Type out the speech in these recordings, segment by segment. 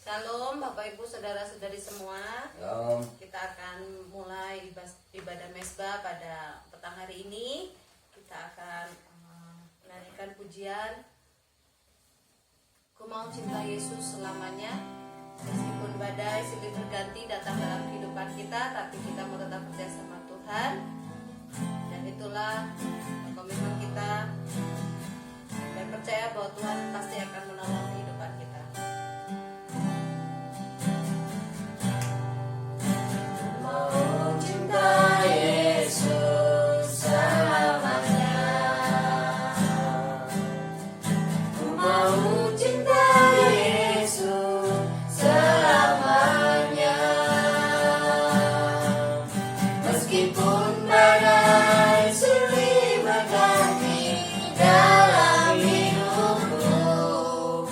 Shalom Bapak Ibu Saudara-saudari semua. Shalom. Kita akan mulai ibadah mesbah pada petang hari ini. Kita akan menyanyikan pujian Ku mau cinta Yesus selamanya. Meskipun badai silih berganti datang dalam kehidupan kita, tapi kita mau tetap percaya sama Tuhan. Dan itulah komitmen kita, dan percaya bahwa Tuhan pasti akan menolong kehidupan kita. Mau cinta Yesus selamanya. Ku mau cinta Yesus selamanya. Meskipun badai silih berganti dalam hidupku,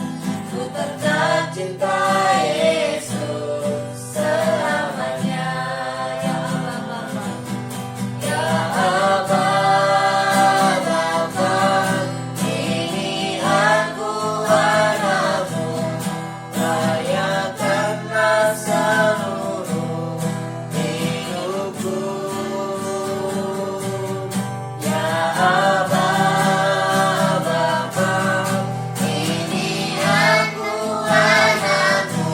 ku tetap cinta Yesus selamanya. Ya Aba, Bapa, ini aku anakmu, rayakanlah seluruh hidupku. Ya Aba, Bapa, ini aku anakmu,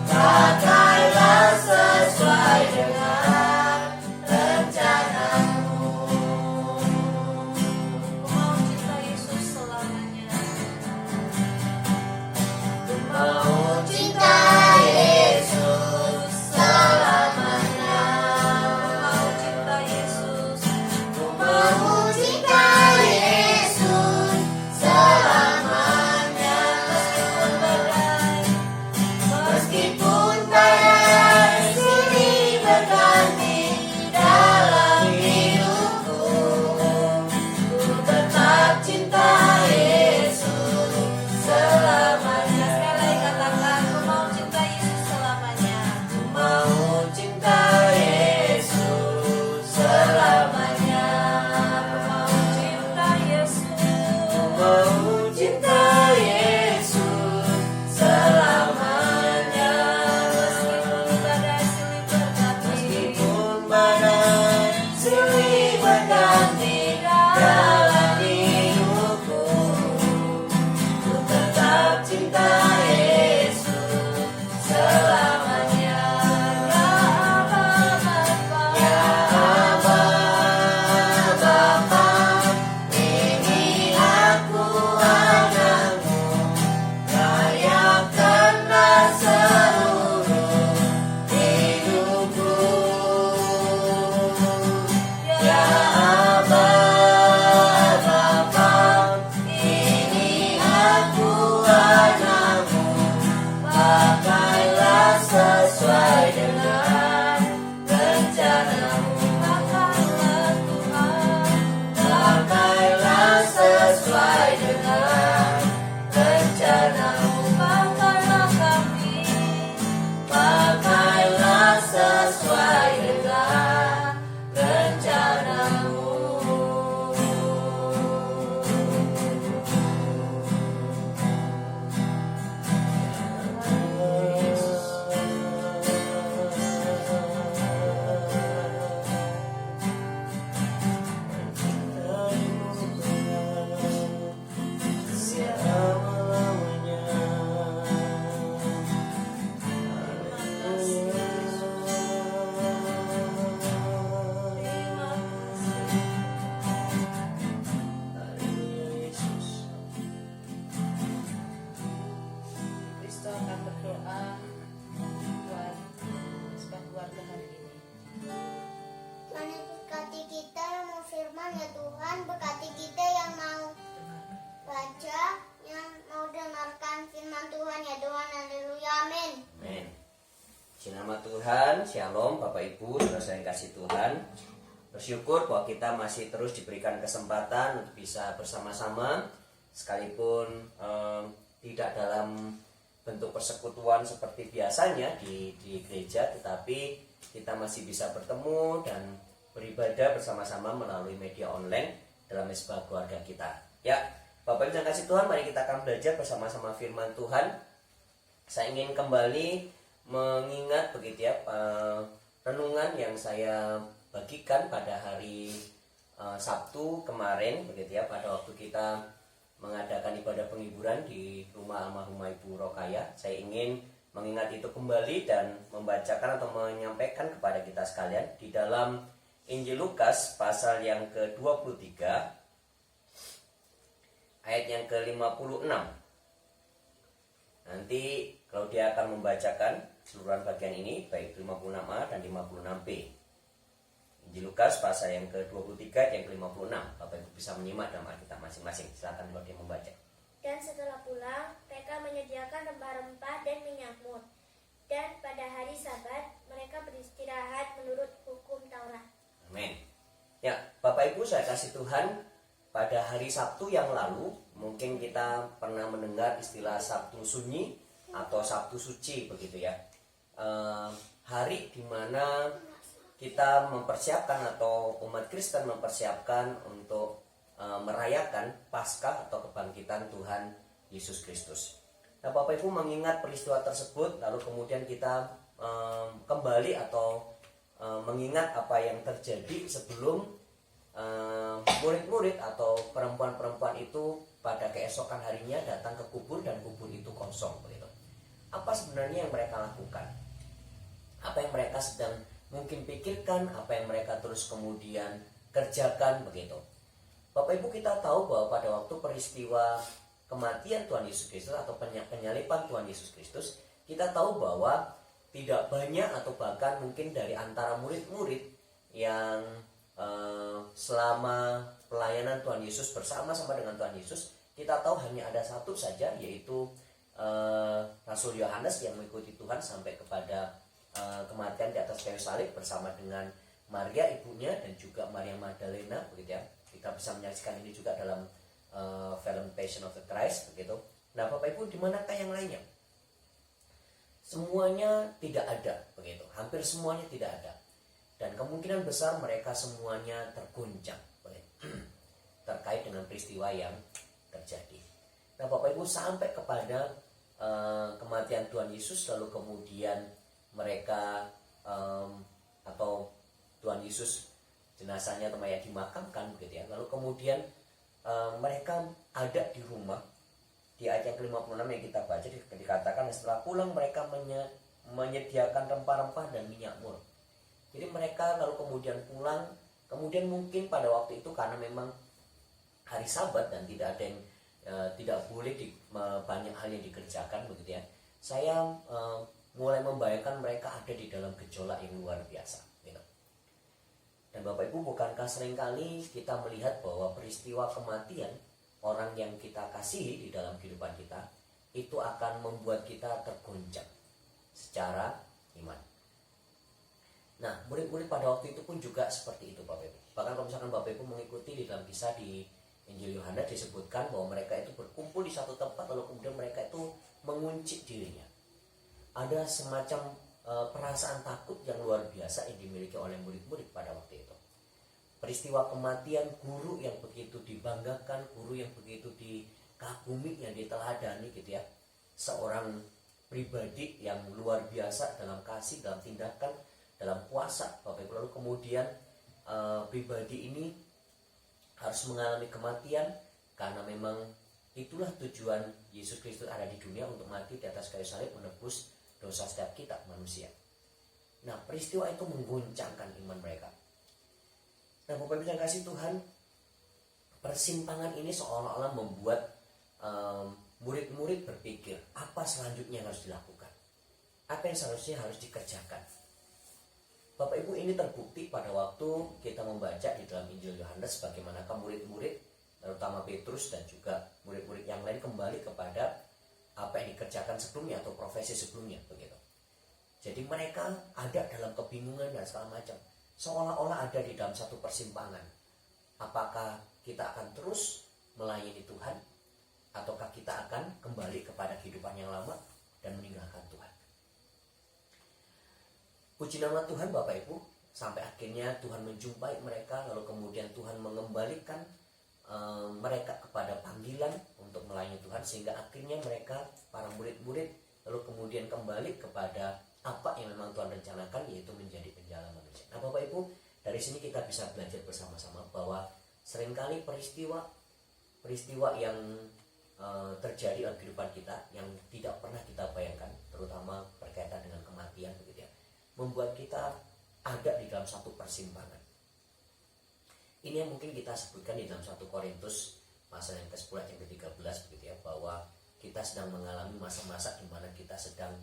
pakailah sesuai dengan rencanamu. Ku mau cinta Yesus selamanya. Ku mau cinta Yesus selamanya. Ku mau cinta Yesus. Ku mau cinta Yesus selamanya. Meskipun badai silih berganti dalam hidupku, ku tetap cinta Yesus selamanya. Sekali katakan, ku mau cinta Yesus selamanya. Ku mau cinta Yesus selamanya. Ku mau cinta Yesus. Ku mau cinta Yesus selamanya. Meskipun badai silih berganti. Meskipun badai silih berganti dalam hidupku, ku tetap cinta Yesus selamanya. Ya Aba, Bapa, ini aku anakmu, rayakanlah seluruh hidupku. Ya Aba, Bapa, ini aku anakmu, pakailah sesuai dengan rencanamu. Pakailah sesuai dengan rencanamu. Pakailah sesuai dengan rencanamu. Kristo akan berdoa buat mesbah keluarga hari ini. Tuhan berkati kita yang mau firman ya Tuhan, berkati kita yang mau baca, yang mau dengarkan firman Tuhan ya Tuhan. Haleluya, amin. Amin. Di nama Tuhan, Shalom Bapak Ibu, saudara yang kasih Tuhan. Bersyukur bahwa kita masih terus diberikan kesempatan untuk bisa bersama-sama, sekalipun tidak dalam bentuk persekutuan seperti biasanya di gereja, tetapi kita masih bisa bertemu dan beribadah bersama-sama melalui media online dalam mesbah keluarga kita. Ya, Bapak Ibu yang kasih Tuhan, mari kita akan belajar bersama-sama firman Tuhan. saya ingin kembali mengingat begitu ya renungan yang saya bagikan pada hari Sabtu kemarin begitu ya, pada waktu kita mengadakan ibadah penghiburan di rumah almarhumah Ibu Rokaya. Saya ingin mengingat itu kembali dan membacakan atau menyampaikan kepada kita sekalian di dalam Injil Lukas pasal yang ke-23 ayat yang ke-56. Nanti kalau dia akan membacakan seluruhan bagian ini, baik 56a dan 56b. Injil Lukas pasal yang ke-23 yang ke-56. Bapak Ibu bisa menyimak dalam Alkitab masing-masing. Silakan kalau dia membaca. Dan setelah pulang, mereka menyediakan rempah-rempah dan minyak mur. Dan pada hari Sabat, mereka beristirahat menurut hukum Taurat. Amin. Ya, Bapak Ibu saya kasih Tuhan, pada hari Sabtu yang lalu, mungkin kita pernah mendengar istilah Sabtu Sunyi atau Sabtu Suci begitu ya. Hari di mana kita mempersiapkan atau umat Kristen mempersiapkan untuk merayakan Paskah atau kebangkitan Tuhan Yesus Kristus. Nah, Bapak Ibu mengingat peristiwa tersebut, lalu kemudian kita kembali atau mengingat apa yang terjadi sebelum murid-murid atau perempuan-perempuan itu pada keesokan harinya datang ke kubur dan kubur itu kosong begitu. Apa sebenarnya yang mereka lakukan? Apa yang mereka sedang mungkin pikirkan, apa yang mereka terus kemudian kerjakan begitu. Bapak Ibu kita tahu bahwa pada waktu peristiwa kematian Tuhan Yesus Kristus atau penyaliban Tuhan Yesus Kristus, kita tahu bahwa tidak banyak atau bahkan mungkin dari antara murid-murid yang selama pelayanan Tuhan Yesus bersama-sama dengan Tuhan Yesus, kita tahu hanya ada satu saja, yaitu Rasul Yohanes yang mengikuti Tuhan sampai kepada kematian di atas kayu salib bersama dengan Maria ibunya dan juga Maria Magdalena begitu ya. Kita bisa menyaksikan ini juga dalam film Passion of the Christ begitu. Nah, Bapak Ibu, di manakah yang lainnya? Semuanya tidak ada begitu. Hampir semuanya tidak ada. Dan kemungkinan besar mereka semuanya terguncang terkait dengan peristiwa yang terjadi. Nah, Bapak Ibu, sampai kepada kematian Tuhan Yesus, lalu kemudian mereka atau Tuhan Yesus jenazahnya atau mayat dimakamkan begitu ya. Lalu kemudian mereka ada di rumah. Di ayat yang ke-56 yang kita baca dikatakan setelah pulang mereka menyediakan rempah-rempah dan minyak mur. Jadi mereka lalu kemudian pulang, kemudian mungkin pada waktu itu karena memang hari Sabat dan tidak ada yang tidak boleh banyak hal yang dikerjakan begitu ya. Saya mulai membayangkan mereka ada di dalam gejolak yang luar biasa gitu. Dan Bapak Ibu, bukankah seringkali kita melihat bahwa peristiwa kematian orang yang kita kasihi di dalam kehidupan kita itu akan membuat kita tergoncang secara iman. Nah, murid-murid pada waktu itu pun juga seperti itu Bapak Ibu. Bahkan kalau misalkan Bapak Ibu mengikuti di dalam kisah di Injil Yohanes disebutkan bahwa mereka itu berkumpul di satu tempat lalu kemudian mereka itu mengunci dirinya. Ada semacam perasaan takut yang luar biasa yang dimiliki oleh murid-murid pada waktu itu. Peristiwa kematian guru yang begitu dibanggakan, guru yang begitu dikagumi, yang diteladani gitu ya. Seorang pribadi yang luar biasa dalam kasih, dalam tindakan, dalam puasa Bapak Ibu. Lalu kemudian pribadi ini harus mengalami kematian karena memang itulah tujuan Yesus Kristus ada di dunia, untuk mati di atas kayu salib menebus dosa setiap kita manusia. Nah, peristiwa itu mengguncangkan iman mereka. Nah, Bapak Ibu yang kasih Tuhan, persimpangan ini seolah-olah membuat murid-murid berpikir, apa selanjutnya yang harus dilakukan? Apa yang seharusnya harus dikerjakan? Bapak Ibu, ini terbukti pada waktu kita membaca di dalam Injil Yohanes bagaimanakah murid-murid, terutama Petrus dan juga murid-murid yang lain kembali kepada apa yang dikerjakan sebelumnya atau profesi sebelumnya begitu. Jadi mereka ada dalam kebingungan dan segala macam, seolah-olah ada di dalam satu persimpangan. Apakah kita akan terus melayani Tuhan ataukah kita akan kembali kepada kehidupan yang lama dan meninggalkan Tuhan? Puji nama Tuhan Bapak Ibu, sampai akhirnya Tuhan menjumpai mereka, lalu kemudian Tuhan mengembalikan mereka kepada panggilan untuk melayani Tuhan, sehingga akhirnya mereka, para murid-murid, lalu kemudian kembali kepada apa yang memang Tuhan rencanakan, yaitu menjadi penjala manusia. Nah Bapak Ibu, dari sini kita bisa belajar bersama-sama bahwa seringkali peristiwa yang terjadi dalam kehidupan kita yang tidak pernah kita bayangkan, terutama berkaitan dengan kematian begitu ya, membuat kita ada di dalam satu persimpangan. Ini yang mungkin kita sebutkan di dalam 1 Korintus pasal yang ke-10 ayat yang ke-13 begitu ya, bahwa kita sedang mengalami masa-masa di mana kita sedang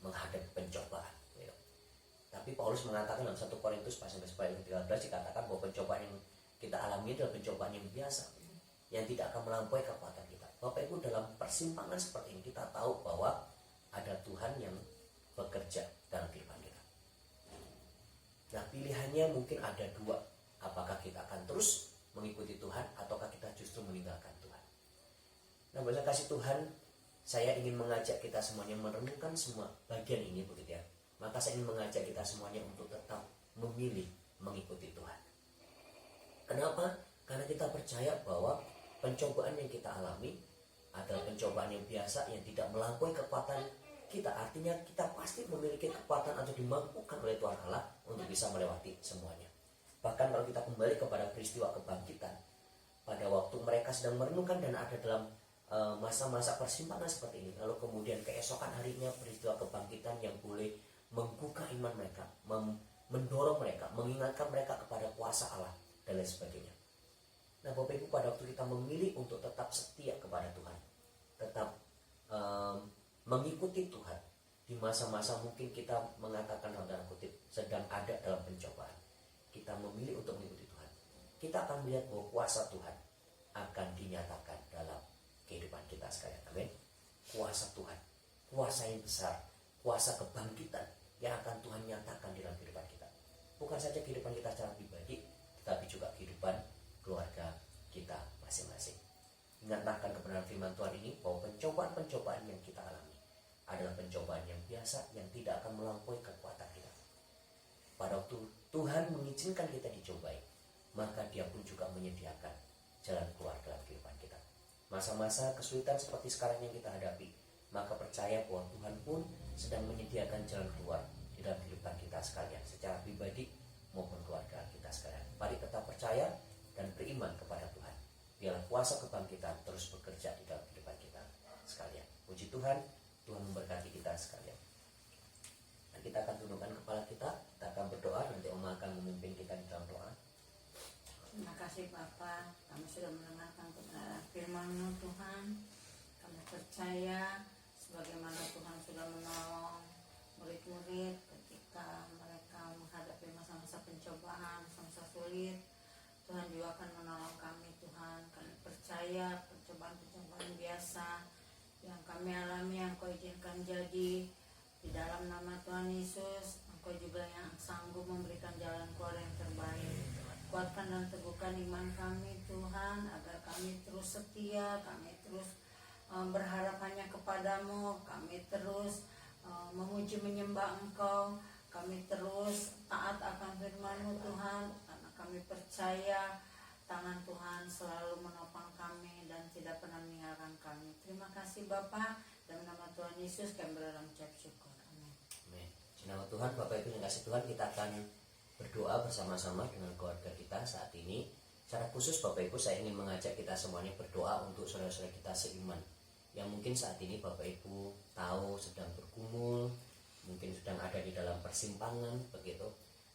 menghadapi pencobaan gitu. Tapi Paulus mengatakan dalam 1 Korintus pasal yang ke-10 ayat yang ke-13 dikatakan bahwa pencobaan yang kita alami adalah pencobaan yang biasa, yang tidak akan melampaui kekuatan kita. Bapak Ibu, dalam persimpangan seperti ini kita tahu bahwa ada Tuhan yang bekerja dalam kehidupan kita. Nah pilihannya mungkin ada dua. Apakah kita akan terus mengikuti Tuhan ataukah kita justru meninggalkan Tuhan. Nah bersama kasih Tuhan, saya ingin mengajak kita semuanya merenungkan semua bagian ini begitu ya. Maka saya ingin mengajak kita semuanya untuk tetap memilih mengikuti Tuhan. Kenapa? Karena kita percaya bahwa pencobaan yang kita alami adalah pencobaan yang biasa, yang tidak melampaui kekuatan kita. Artinya kita pasti memiliki kekuatan atau dimampukan oleh Tuhan Allah untuk bisa melewati semuanya. Bahkan kalau kita kembali kepada peristiwa kebangkitan, pada waktu mereka sedang merenungkan dan ada dalam masa-masa persimpangan seperti ini, lalu kemudian keesokan harinya peristiwa kebangkitan yang boleh membuka iman mereka, mendorong mereka, mengingatkan mereka kepada kuasa Allah dan lain sebagainya. Nah Bapak Ibu, pada waktu kita memilih untuk tetap setia kepada Tuhan, tetap mengikuti Tuhan di masa-masa mungkin kita mengatakan dalam tanda kutip sedang ada dalam pencobaan, kita memilih untuk mengikuti Tuhan, kita akan melihat bahwa kuasa Tuhan akan dinyatakan dalam kehidupan kita sekalian. Amin. Kuasa Tuhan, kuasa yang besar, kuasa kebangkitan yang akan Tuhan nyatakan dalam kehidupan kita. Bukan saja kehidupan kita secara pribadi, tetapi juga kehidupan keluarga kita masing-masing. Ingatkan kebenaran firman Tuhan ini bahwa pencobaan-pencobaan yang kita alami adalah pencobaan yang biasa, yang tidak akan melampaui kekuatan kita. Pada waktu Tuhan mengizinkan kita dicobai, maka Dia pun juga menyediakan jalan keluar dalam kehidupan kita. Masa-masa kesulitan seperti sekarang yang kita hadapi, maka percaya bahwa Tuhan pun sedang menyediakan jalan keluar di dalam kehidupan kita sekalian, secara pribadi maupun keluarga kita sekalian. Mari tetap percaya dan beriman kepada Tuhan. Biarlah kuasa kebangkitan terus bekerja di dalam kehidupan kita sekalian. Puji Tuhan, Tuhan memberkati kita sekalian. Dan kita akan tundukkan kepala kita akan berdoa, nanti Oma akan memimpin kita di dalam doa. Terima kasih Bapa, kami sudah mendengarkan kebenaran firman-Mu Tuhan. Kami percaya sebagaimana Tuhan sudah menolong murid-murid ketika mereka menghadapi masa-masa pencobaan, masa-masa sulit. Tuhan juga akan menolong kami Tuhan. Kami percaya percobaan-percobaan biasa yang kami alami, yang Kau izinkan jadi di dalam nama Tuhan Yesus. Engkau juga yang sanggup memberikan jalan keluar yang terbaik. Kuatkan dan teguhkan iman kami Tuhan, agar kami terus setia, kami terus berharap hanya kepadamu, kami terus memuji menyembah Engkau, kami terus taat akan firman-Mu Tuhan, karena kami percaya tangan Tuhan selalu menopang kami dan tidak pernah meninggalkan kami. Terima kasih Bapa, dalam nama Tuhan Yesus kami berdoa mengucap syukur. Amin. Amin. Di nama Tuhan, Bapak Ibu yang kasih Tuhan, kita akan berdoa bersama-sama dengan keluarga kita saat ini. Secara khusus Bapak Ibu, saya ingin mengajak kita semuanya berdoa untuk saudara-saudara kita seiman yang mungkin saat ini Bapak Ibu tahu sedang bergumul, mungkin sedang ada di dalam persimpangan begitu,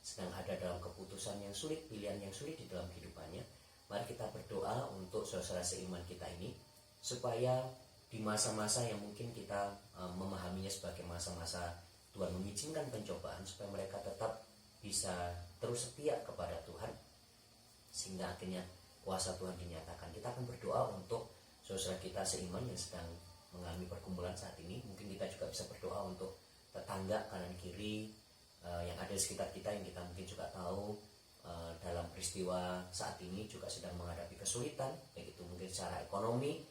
sedang ada dalam keputusan yang sulit, pilihan yang sulit di dalam kehidupannya. Mari kita berdoa untuk saudara-saudara seiman kita ini, supaya di masa-masa yang mungkin kita memahaminya sebagai masa-masa Tuhan mengizinkan pencobaan, supaya mereka tetap bisa terus setia kepada Tuhan, sehingga akhirnya kuasa Tuhan dinyatakan. Kita akan berdoa untuk saudara kita seiman yang sedang mengalami pergumulan saat ini. Mungkin kita juga bisa berdoa untuk tetangga kanan kiri yang ada di sekitar kita, yang kita mungkin juga tahu dalam peristiwa saat ini juga sedang menghadapi kesulitan, baik itu mungkin secara ekonomi,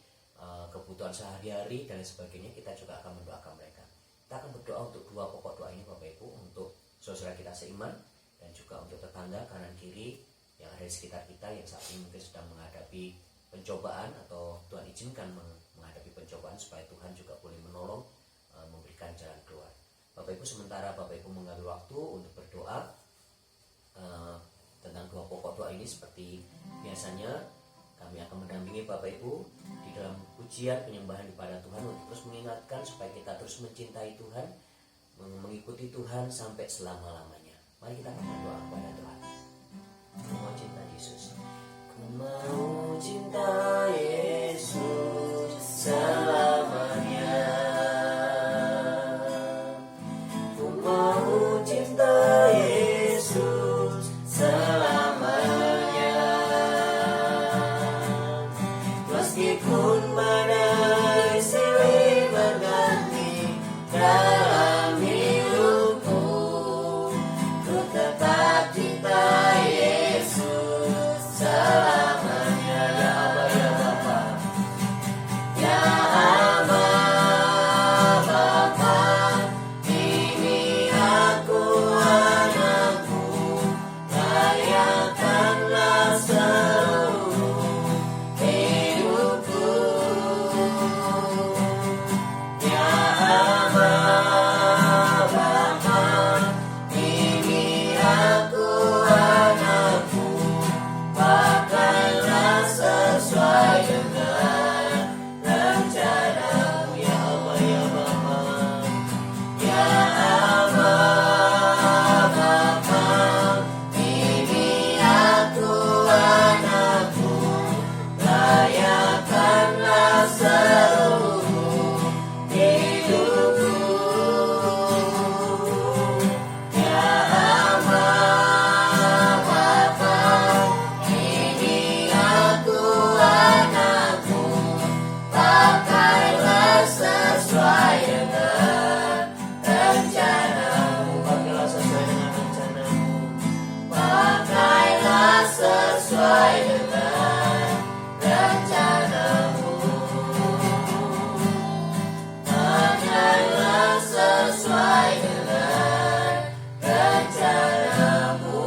kebutuhan sehari-hari dan sebagainya. Kita juga akan mendoakan mereka. Kita akan berdoa untuk dua pokok doa ini Bapak Ibu, untuk saudara kita seiman dan juga untuk tetangga kanan kiri yang ada di sekitar kita yang saat ini mungkin sedang menghadapi pencobaan, atau Tuhan izinkan menghadapi pencobaan, supaya Tuhan juga boleh menolong memberikan jalan keluar. Bapak Ibu, sementara Bapak Ibu mengambil waktu untuk berdoa tentang dua pokok doa ini, seperti biasanya kami akan mendampingi Bapak Ibu di dalam pujian penyembahan kepada Tuhan untuk terus mengingatkan supaya kita terus mencintai Tuhan, mengikuti Tuhan sampai selama-lamanya. Mari kita akan berdoa kepada Tuhan. Ku mau cinta Yesus. Ku mau cinta Yesus selamanya. Ku mau cinta Yesus selamanya. Meskipun badai silih berganti dalam hidupku, ku tetap cinta Yesus selamanya. Ya Aba, ya Bapa, ya Aba, Bapa, ini aku anakmu, layakkanlah seluruh hidupku. Ya Aba, Bapa, ini aku anakmu, pakailah sesuai dengan rencanamu. Ya Aba, ya Bapa, ya Aba, Bapa, ini aku anakmu, layakkanlah seluruh hidupku. Ya Aba, Bapa, ini aku anakmu, pakailah sesuai dengan rencanamu. Pakailah sesuai dengan rencanamu. Pakailah sesuai dengan rencanamu. Pakailah sesuai dengan rencanamu.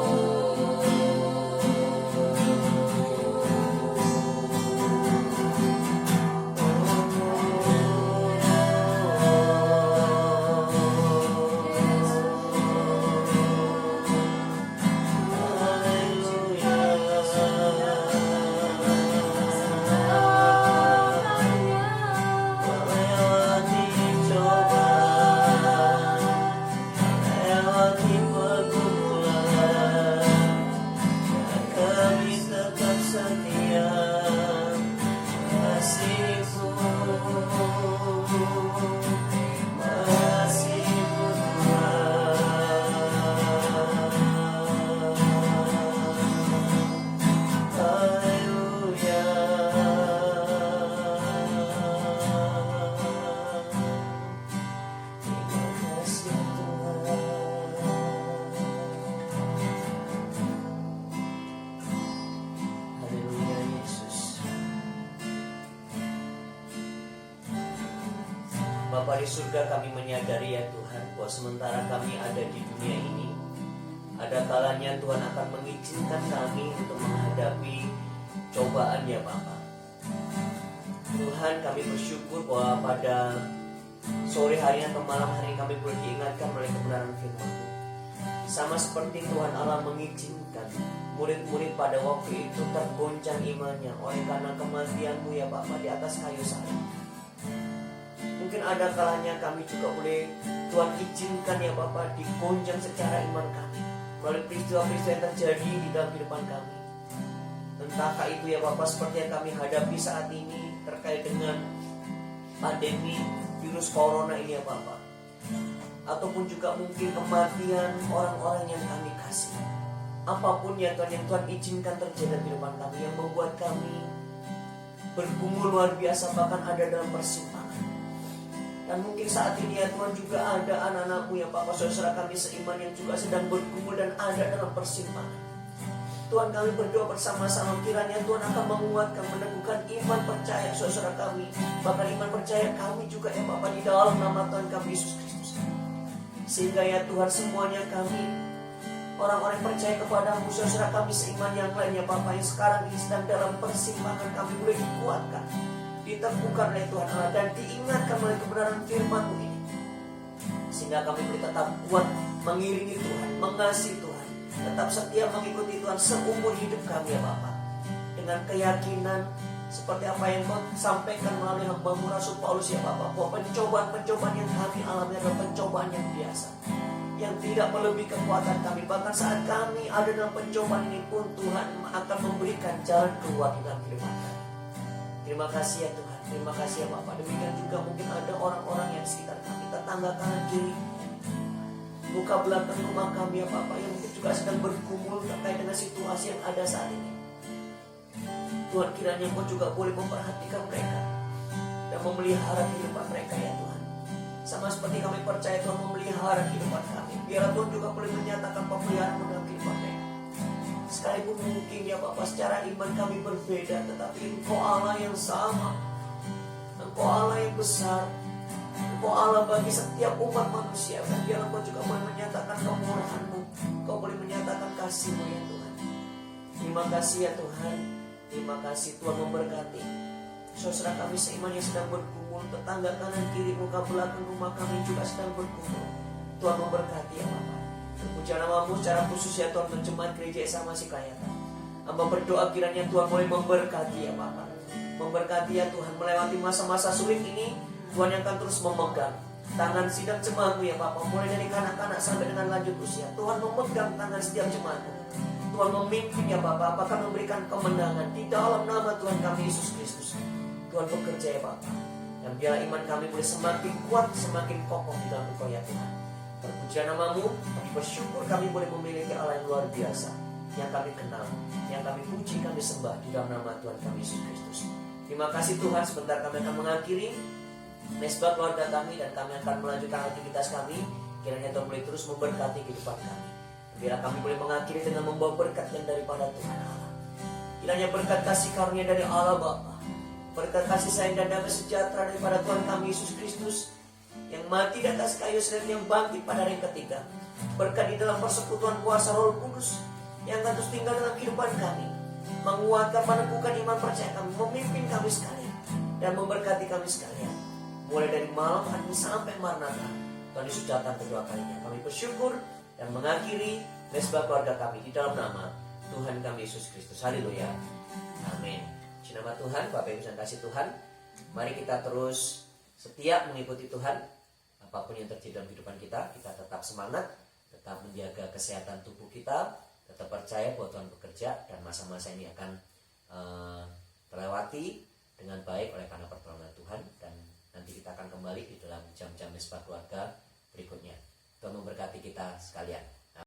Melewati cobaan, melewati pergumulan, dan kami tetap setia mengasihimu, mengasihimu Tuhan. Haleluya. Terima kasih Tuhan. Haleluya Yesus. Bapa di surga, kami menyadari ya Tuhan, bahwa sementara kami ada di dunia ini, ada kalanya Tuhan akan mengizinkan kami untuk menghadapi cobaan ya Bapa. Tuhan, kami bersyukur bahwa pada sore hari atau malam hari kami boleh diingatkan oleh kebenaran firman-Mu. Sama seperti Tuhan Allah mengizinkan murid-murid pada waktu itu tergoncang imannya oleh karena kematian-Mu ya Bapa di atas kayu salib. Mungkin ada kalanya kami juga boleh Tuhan izinkan ya Bapa digoncang secara iman kami melalui peristiwa-peristiwa yang terjadi di dalam kehidupan kami. Entahkah itu ya Bapa seperti yang kami hadapi saat ini terkait dengan pandemi virus corona ini ya Bapa, ataupun juga mungkin kematian orang-orang yang kami kasih. Apapun ya Tuhan yang Tuhan izinkan terjadi dalam kehidupan kami, yang membuat kami bergumul luar biasa, bahkan ada dalam persimpangan. Dan mungkin saat ini ya Tuhan juga ada anak-anak-Mu ya Bapak, saudara kami seiman yang juga sedang bergumul dan ada dalam persimpangan. Tuhan, kami berdoa bersama-sama kiranya Tuhan akan menguatkan, meneguhkan iman percaya saudara kami, bahkan iman percaya kami juga ya Bapak di dalam nama Tuhan kami Yesus Kristus. Sehingga ya Tuhan semuanya kami, orang-orang yang percaya kepadamu, saudara kami seiman yang lainnya Bapak yang sekarang ini sedang dalam persimpangan, kami boleh dikuatkan, diteguhkan oleh Tuhan Allah, dan diingatkan oleh kebenaran firman-Mu ini, sehingga kami boleh tetap kuat mengiringi Tuhan, mengasihi Tuhan, tetap setia mengikuti Tuhan seumur hidup kami ya Bapa. Dengan keyakinan seperti apa yang Kau sampaikan melalui hamba-Mu Rasul Paulus ya Bapa, bahwa pencobaan-pencobaan yang kami alami adalah pencobaan yang biasa, yang tidak melebihi kekuatan kami. Bahkan saat kami ada dalam pencobaan ini pun Tuhan akan memberikan jalan keluar di dalam kehidupan kami. Terima kasih ya Tuhan, terima kasih ya Bapak. Demikian juga mungkin ada orang-orang yang di sekitar kami, tetangga kanan kiri, muka belakang rumah kami ya Bapak, yang mungkin juga sedang bergumul terkait dengan situasi yang ada saat ini. Tuhan, kiranya Kau juga boleh memperhatikan mereka dan memelihara kehidupan mereka ya Tuhan. Sama seperti kami percaya Tuhan memelihara kehidupan kami, biarlah Tuhan juga boleh menyatakan pemeliharaan dalam kehidupan mereka. Sekalipun mungkin ya Bapak secara iman kami berbeda, tetapi Engkau Allah yang sama, Engkau Allah yang besar, Engkau Allah bagi setiap umat manusia. Dan biarlah Kau juga boleh menyatakan kemurahan-Mu, Kau boleh menyatakan kasih-Mu ya Tuhan. Terima kasih ya Tuhan, terima kasih Tuhan memberkati saudara kami seiman yang sedang bergumul, tetangga kanan kiri, muka belakang rumah kami juga sedang bergumul. Tuhan memberkati ya Bapak. Terpuji nama-Mu secara khusus ya Tuhan, menjemaat gereja Esa Masih Kelayakan. Hamba berdoa kiranya Tuhan boleh memberkati ya Bapak. Memberkati ya Tuhan, melewati masa-masa sulit ini, Tuhan yang akan terus memegang tangan sidang jemaat-Mu ya Bapak, mulai dari kanak-kanak sampai dengan lanjut usia. Tuhan memegang tangan setiap jemaat-Mu. Tuhan memimpin ya Bapak, apakah memberikan kemenangan di dalam nama Tuhan kami Yesus Kristus. Tuhan bekerja ya Bapak, dan biarlah iman kami boleh semakin kuat, semakin kokoh di dalam Engkau ya Tuhan. Terpuji nama-Mu, kami bersyukur kami boleh memiliki Allah yang luar biasa, yang kami kenal, yang kami puji, kami sembah di dalam nama Tuhan kami Yesus Kristus. Terima kasih Tuhan, sebentar kami akan mengakhiri mesbah keluarga kami dan kami akan melanjutkan aktivitas kami. Kiranya Tuhan boleh terus memberkati kehidupan kami. Biarlah kami boleh mengakhiri dengan membawa berkat yang daripada Tuhan Allah. Kiranya berkat kasih karunia dari Allah Bapa, berkat kasih sayang dan damai sejahtera daripada Tuhan kami Yesus Kristus, yang mati di atas kayu salib, yang bangkit pada hari yang ketiga. Berkat di dalam persekutuan kuasa Roh Kudus yang akan terus tinggal dalam kehidupan kami, menguatkan, meneguhkan iman percaya kami, memimpin kami sekalian, dan memberkati kami sekalian. Mulai dari malam hari ini sampai Maranatha, Tuhan Yesus datang kedua kalinya. Kami bersyukur dan mengakhiri mesbah keluarga kami di dalam nama Tuhan kami Yesus Kristus. Haleluya. Amin. Di nama Tuhan, Bapak Ibu yang kasih Tuhan, mari kita terus setia mengikuti Tuhan. Apapun yang terjadi dalam kehidupan kita, kita tetap semangat, tetap menjaga kesehatan tubuh kita, tetap percaya bahwa Tuhan bekerja dan masa-masa ini akan terlewati dengan baik oleh karena pertolongan Tuhan. Dan nanti kita akan kembali di dalam jam-jam mesbah keluarga berikutnya. Tuhan memberkati kita sekalian.